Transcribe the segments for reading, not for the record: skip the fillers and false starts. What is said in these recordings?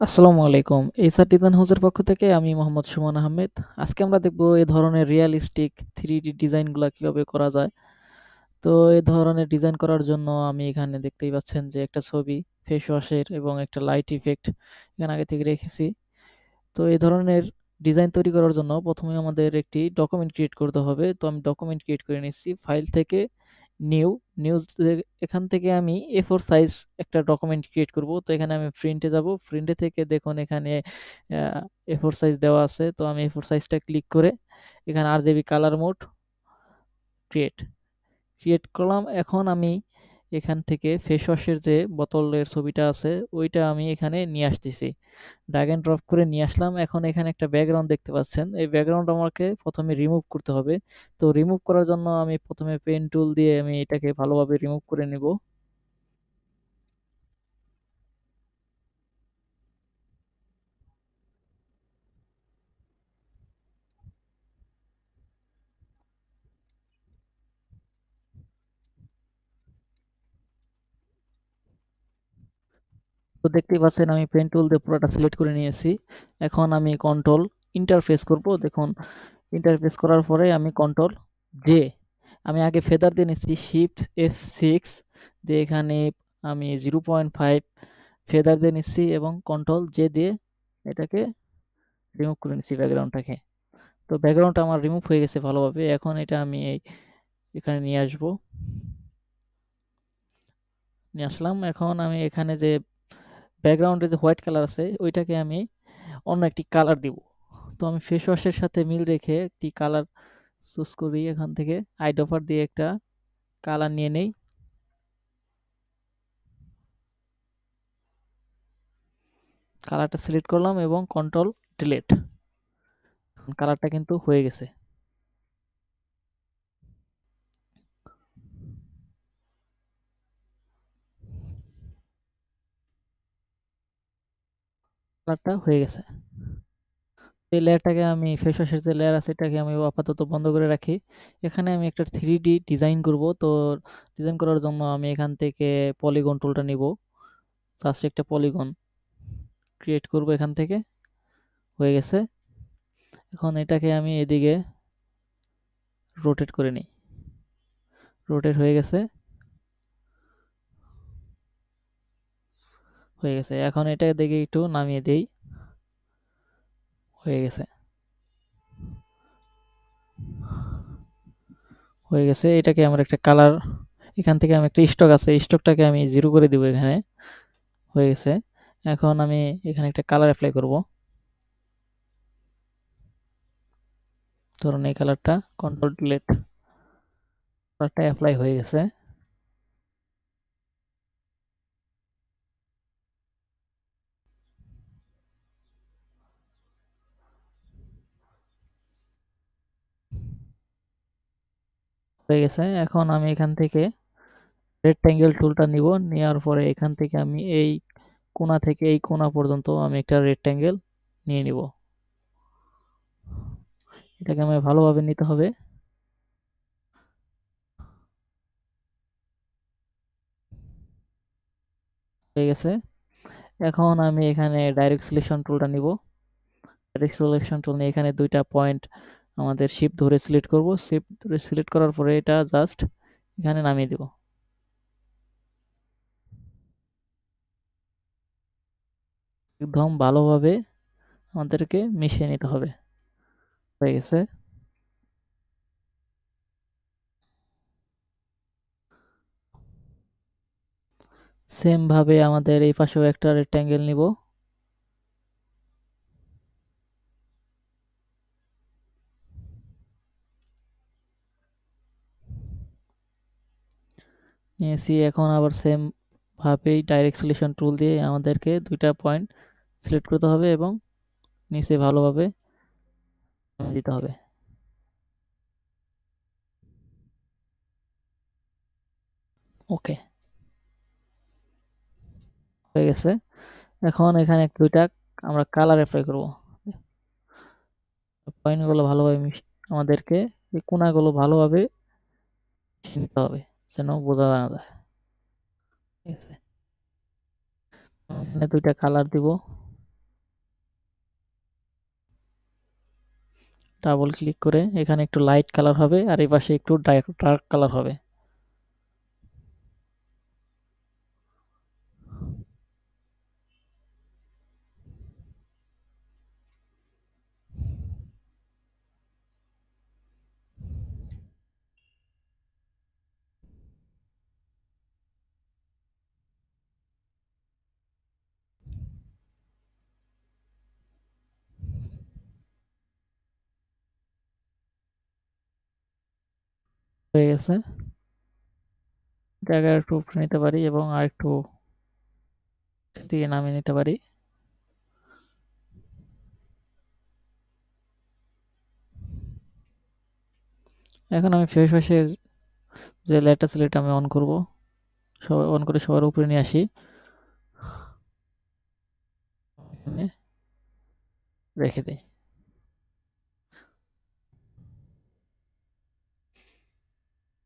আসসালামু আলাইকুম। HR design হাউসের পক্ষ থেকে আমি মোহাম্মদ সুমন আহমেদ। আজকে আমরা দেখব এ ধরনের রিয়ালিস্টিক 3D ডিজাইনগুলা কিভাবে করা যায়। তো এ ধরনের ডিজাইন করার জন্য আমি এখানে দেখতেই পাচ্ছেন যে একটা ছবি ফেস ওয়াশের এবং একটা লাইট ইফেক্ট এখানে আগে থেকে রেখেছি। তো এই ধরনের ডিজাইন তৈরি করার জন্য প্রথমে আমাদের একটি ডকুমেন্ট ক্রিয়েট করতে হবে। তো আমি ডকুমেন্ট ক্রিয়েট করে নিচ্ছি। ফাইল থেকে নিউ, নিউজ এখান থেকে আমি A4 সাইজ একটা ডকুমেন্ট ক্রিয়েট করব। তো এখানে আমি প্রিন্টে যাব। প্রিন্টে থেকে দেখুন এখানে A4 সাইজ দেওয়া আছে। তো আমি A4 সাইজটা ক্লিক করে এখানে RGB colour mode create create করলাম। এখন আমি এখান থেকে ফেস ওয়াশের যে বোতলের ছবিটা আছে ওইটা আমি এখানে নিয়ে আসতেছি। ড্র্যাগ এন্ড ড্রপ করে নিয়ে আসলাম। এখন এখানে একটা ব্যাকগ্রাউন্ড দেখতে পাচ্ছেন। এই ব্যাকগ্রাউন্ড আমাকে প্রথমে রিমুভ করতে হবে। তো রিমুভ করার জন্য আমি প্রথমে পেন টুল দিয়ে আমি এটাকে ভালোভাবে রিমুভ করে নিব। তো দেখতেই পাচ্ছেন আমি পেন টুল দিয়ে পুরোটা সিলেক্ট করে নিয়েছি। এখন আমি কন্ট্রোল ইন্টারফেস করব। দেখুন ইন্টারফেস করার পরে আমি কন্ট্রোল জে, আমি আগে ফেদার দিয়ে নিচ্ছি শিফট F6 দিয়ে এখানে আমি 0.5 ফেদার দিয়ে নিচ্ছি এবং কন্ট্রোল জে দিয়ে এটাকে রিমুভ করে নিচ্ছি ব্যাকগ্রাউন্ডটাকে। তো ব্যাকগ্রাউন্ডটা আমার রিমুভ হয়ে গেছে ভালোভাবে। এখন এটা আমি এখানে নিয়ে আসবো, নিয়ে আসলাম। এখন আমি এখানে যে ব্যাকগ্রাউন্ডে যে হোয়াইট কালার আছে ওইটাকে আমি অন্য একটি কালার দিব। তো আমি ফেস ওয়াশের সাথে মিল রেখে একটি কালার চুজ করি। এখান থেকে আইড্রপার দিয়ে একটা কালার নিয়ে নেই। কালারটা সিলেক্ট করলাম এবং কন্ট্রোল ডিলিট। এখন কালারটা কিন্তু হয়ে গেছে। কালারটা হয়ে গেছে। এই লেয়ারটাকে আমি ফেস ওয়াশের যে লেয়ার আছে এটাকে আমি আপাতত বন্ধ করে রাখি। এখানে আমি একটা 3D ডিজাইন করব। তো ডিজাইন করার জন্য আমি এখান থেকে পলিগন টুলটা নিব। জাস্ট একটা পলিগন ক্রিয়েট করব এখান থেকে। হয়ে গেছে। এখন এটাকে আমি এদিকে রোটেট করে নিই। রোটেট হয়ে গেছে। হয়ে গেছে। এখন এটা দেখে একটু নামিয়ে দেই। হয়ে গেছে। হয়ে গেছে। এটাকে আমার একটা কালার, এখান থেকে আমি একটা স্টক আছে স্টকটাকে আমি 0 করে দিব এখানে। হয়ে গেছে। এখন আমি এখানে একটা কালার অ্যাপ্লাই করব। ধরুন এই কালারটা কন্ট্রোল ডিলিট, কালারটা অ্যাপ্লাই হয়ে গেছে। হয়ে গেছে। এখন আমি এখান থেকে রেক্ট্যাঙ্গেল টুলটা নিব। নেওয়ার পরে এখান থেকে আমি এই কোণা থেকে এই কোণা পর্যন্ত আমি একটা রেক্ট্যাঙ্গেল নিয়ে নিব। এটাকে আমায় ভালোভাবে নিতে হবে। হয়ে গেছে। এখন আমি এখানে ডাইরেক্ট সিলেকশন টুলটা নিব। ডাইরেক্ট সিলেকশন টুল নিয়ে এখানে ২ টা পয়েন্ট আমাদের শিফট ধরে সিলেক্ট করব। শিফট ধরে সিলেক্ট করার পরে এটা জাস্ট এখানে নামিয়ে দিব। একদম ভালোভাবে আমাদেরকে মিশিয়ে নিতে হবে। হয়ে গেছে। সেম ভাবে আমাদের এই পাশেও একটা রেক্ট্যাঙ্গেল নিব। নিয়েছি। এখন আবার সেম ভাবেই ডাইরেক্ট সিলেকশন টুল দিয়ে আমাদেরকে ২ টা পয়েন্ট সিলেক্ট করতে হবে এবং নিচে ভালোভাবে দিতে হবে। ওকে, হয়ে গেছে। এখন এখানে ২ টা আমরা কালার এপ্লাই করব। পয়েন্টগুলো ভালোভাবে আমাদেরকে এই কোণাগুলো ভালোভাবে মিশিয়ে নিতে হবে যেন বোঝা না যায়। ঠিক আছে? এখানে ২ টা কালার দিব। ডাবল ক্লিক করে এখানে একটু লাইট কালার হবে আর এই পাশে একটু ডার্ক কালার হবে। হয়ে গেছে। জায়গা একটু উপরে নিতে পারি এবং আর একটু দিয়ে নামিয়ে নিতে পারি। এখন আমি ফেস ওয়াশের যে লেয়ারটা ছিল এটা আমি অন করব, সবাই অন করে সবার উপরে নিয়ে আসি, এখানে রেখে দিই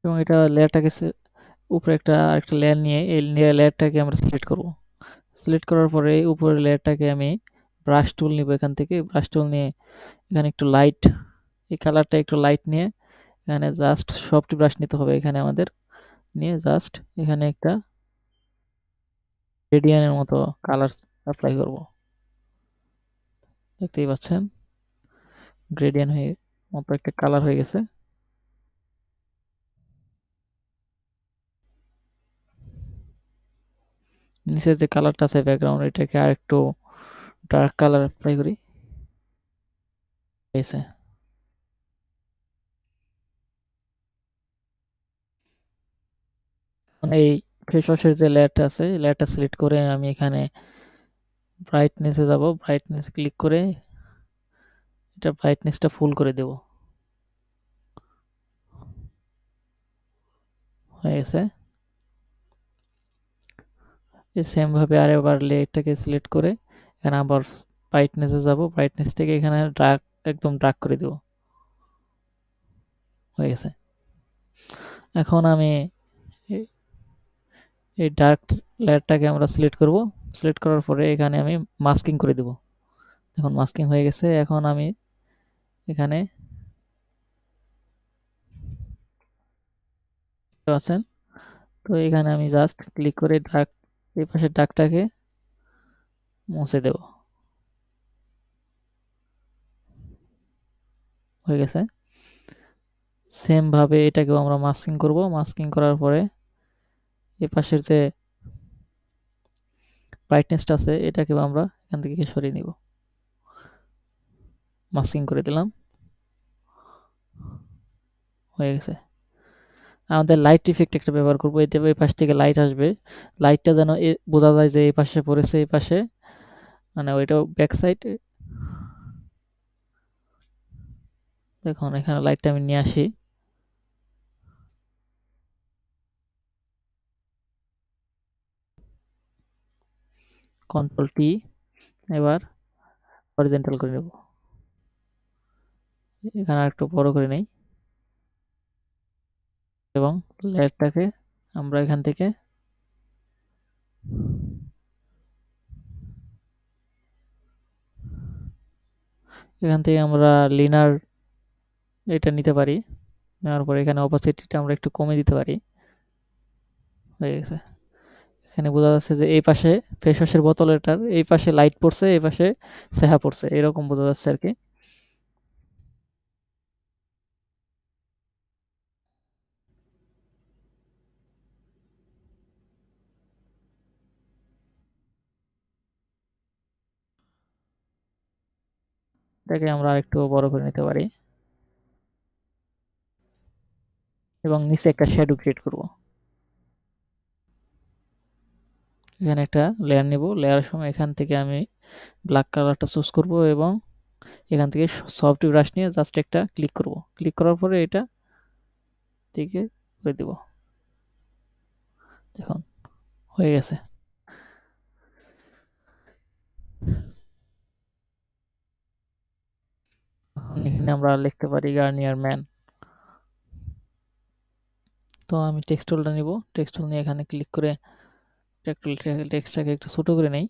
এবং এটা লেয়ারটাকে উপরে আরেকটা লেয়ার নিয়ে এই লেয়ারটাকে আমরা সিলেক্ট করব। সিলেক্ট করার পরে উপরের লেয়ারটাকে আমি ব্রাশ টুল নিব, এখান থেকে ব্রাশ টুল নিয়ে এখানে একটু লাইট, এই কালারটা একটু লাইট নিয়ে এখানে জাস্ট সফট ব্রাশ নিতে হবে, এখানে আমাদের নিয়ে জাস্ট এখানে একটা রেডিয়ানের মতো কালার অ্যাপ্লাই করব। দেখতেই পাচ্ছেন গ্রেডিয়েন্ট হয়ে মতো একটা কালার হয়ে গেছে। নিচের যে কালারটা আছে ব্যাকগ্রাউন্ড এটাকে আর একটু ডার্ক কালার অ্যাপ্লাই করি, হয়েছে। এই ফেস ওয়াশের যে লেয়ারটা আছে এই লেয়ারটা সিলেক্ট করে আমি এখানে ব্রাইটনেসে যাব, ব্রাইটনেস ক্লিক করে এটা ব্রাইটনেসটা ফুল করে দেব, হয়ে গেছে। এই সেম ভাবে আরেকবার লেয়ারটাকে সিলেক্ট করে এখানে আবার ব্রাইটনেসে যাব, ব্রাইটনেস থেকে এখানে ডার্ক একদম ডার্ক করে দেব, হয়ে গেছে। এখন আমি এই ডার্ক লেয়ারটাকে আমরা সিলেক্ট করব, সিলেক্ট করার পরে এখানে আমি মাস্কিং করে দেব। এখন মাস্কিং হয়ে গেছে। এখন আমি এখানে আছেন, তো এখানে আমি জাস্ট ক্লিক করে ডার্ক এই পাশের ডার্কটাকে মুছে দেব, হয়ে গেছে। সেম ভাবে এটাকেও আমরা মাস্কিং করব, মাস্কিং করার পরে এই পাশের যে ব্রাইটনেসটা আছে এটাকেও আমরা এখান থেকে সরিয়ে নিব, মাস্কিং করে দিলাম, হয়ে গেছে। আমাদের লাইট ইফেক্ট একটা ব্যবহার করব, এটা এই পাশ থেকে লাইট আসবে, লাইটটা যেন বোঝা যায় যে এই পাশে পড়েছে, এই পাশে মানে ওইটাও ব্যাক সাইড। দেখুন এখানে লাইটটা আমি নিয়ে আসি, কন্ট্রোল টি, এবার হরিজন্টাল করে নেব, এখানে আর একটু বড় করে নেই এবং লেয়ারটাকে আমরা এখান থেকে আমরা লিনার এটা নিতে পারি, নেওয়ার পরে এখানে অপাসিটিটা আমরা একটু কমে দিতে পারি, হয়ে গেছে। এখানে বোঝা যাচ্ছে যে এই পাশে ফেস ওয়াশের বোতলটার এই পাশে লাইট পড়ছে, এই পাশে ছায়া পড়ছে, এরকম বোঝা যাচ্ছে আর কি। এটাকে আমরা আরেকটু বড় করে নিতে পারি এবং নিচে একটা শ্যাডো ক্রিয়েট করব। এখানে একটা লেয়ার নিব, লেয়ারের সময় এখান থেকে আমি ব্ল্যাক কালারটা চুজ করব এবং এখান থেকে সফট ব্রাশ নিয়ে জাস্ট একটা ক্লিক করব, ক্লিক করার পরে এটা থেকে করে দেব, দেখুন হয়ে গেছে। এখানে আমরা লিখতে পারি গার্নিয়ার ম্যান। তো আমি টেক্সট টুলটা নিব, টেক্সট টুল নিয়ে এখানে ক্লিক করে টেক্সটটাকে একটু ছোট করে নেই,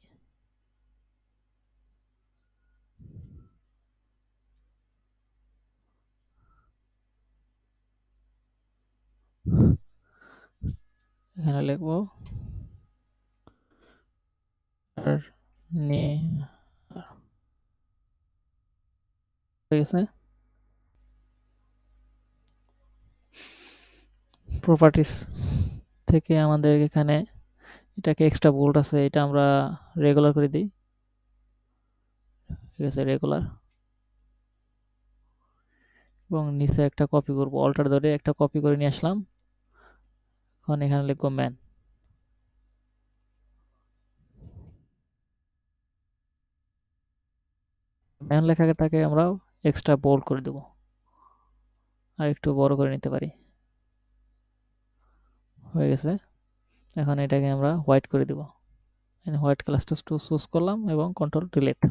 এখানে লিখবো আর নিয়ে হয়ে গেছে। প্রপার্টিস থেকে আমাদের এখানে এটাকে এক্সট্রা বোল্ড আছে, এটা আমরা রেগুলার করে দিই। ঠিক আছে, রেগুলার। এবং নিচে একটা কপি করব, অল্টার ধরে একটা কপি করে নিয়ে আসলাম। এখন এখানে লিখবো ম্যান। ম্যান লেখাটাকে আমরা এক্সট্রা বোল্ড করে দেবো, আর একটু বড় করে নিতে পারি। হয়ে গেছে। এখন এটাকে আমরা হোয়াইট করে দেব। হোয়াইট কালারটা চুজ করলাম এবং কন্ট্রোল ডিলিট।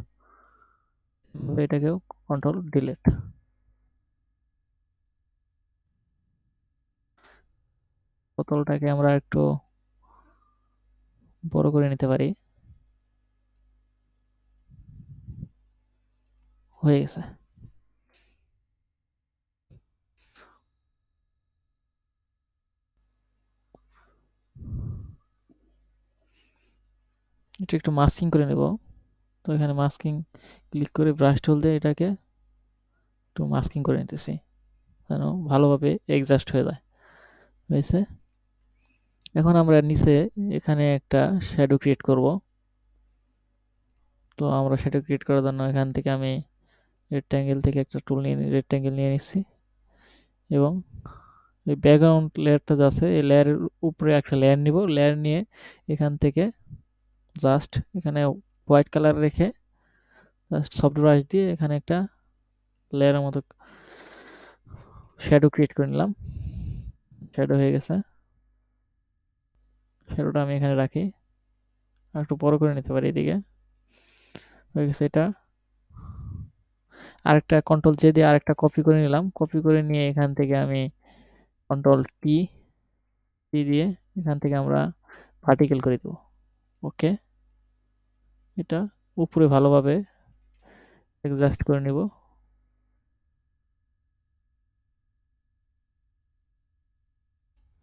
এটাকেও কন্ট্রোল ডিলিট। বোতলটাকে আমরা একটু বড় করে নিতে পারি। হয়ে গেছে। এটা একটু মাস্কিং করে নেব। তো এখানে মাস্কিং ক্লিক করে ব্রাশ টুল দিয়ে এটাকে একটু মাস্কিং করে নিতেছি যেন ভালোভাবে এডজাস্ট হয়ে যায়। হয়েছে। এখন আমরা নিচে এখানে একটা শ্যাডো ক্রিয়েট করব। তো আমরা শ্যাডো ক্রিয়েট করার জন্য এখান থেকে আমি রেক্ট্যাঙ্গেল থেকে একটা টুল নিয়ে রেক্ট্যাঙ্গেল নিয়ে নিচ্ছি এবং এই ব্যাকগ্রাউন্ড লেয়ারটা যা আছে এই লেয়ারের উপরে একটা লেয়ার নিব। লেয়ার নিয়ে এখান থেকে জাস্ট এখানে হোয়াইট কালার রেখে জাস্ট সফট ব্রাশ দিয়ে এখানে একটা লেয়ারের মতো শ্যাডো ক্রিয়েট করে নিলাম। শ্যাডো হয়ে গেছে। শ্যাডোটা আমি এখানে রাখি, আর একটু বড় করে নিতে পারি এদিকে। হয়ে গেছে এটা। আরেকটা কন্ট্রোল জে দিয়ে আরেকটা কপি করে নিলাম। কপি করে নিয়ে এখান থেকে আমি কন্ট্রোল টি দিয়ে এখান থেকে আমরা ভার্টিক্যাল করে দেব। ওকে, এটা উপরে ভালোভাবে অ্যাডজাস্ট করে নিব।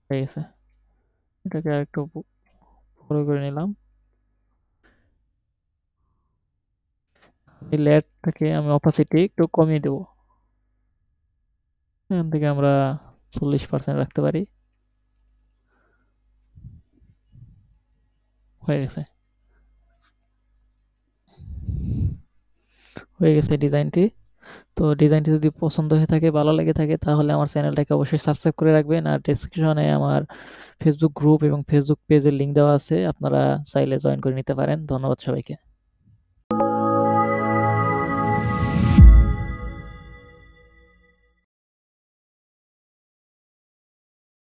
হয়ে গেছে। এটাকে আরেকটু বড় করে নিলাম। এই লেয়ারটাকে আমি অপাসিটি একটু কমিয়ে দেব। এখান থেকে আমরা 40% রাখতে পারি। হয়ে গেছে। হয়ে গেছে ডিজাইনটি। তো ডিজাইনটি যদি পছন্দ হয়ে থাকে, ভালো লেগে থাকে, তাহলে আমার চ্যানেলটাকে অবশ্যই সাবস্ক্রাইব করে রাখবেন। আর ডেসক্রিপশনে আমার ফেসবুক গ্রুপ এবং ফেসবুক পেজের লিঙ্ক দেওয়া আছে, আপনারা চাইলে জয়েন করে নিতে পারেন। ধন্যবাদ সবাইকে।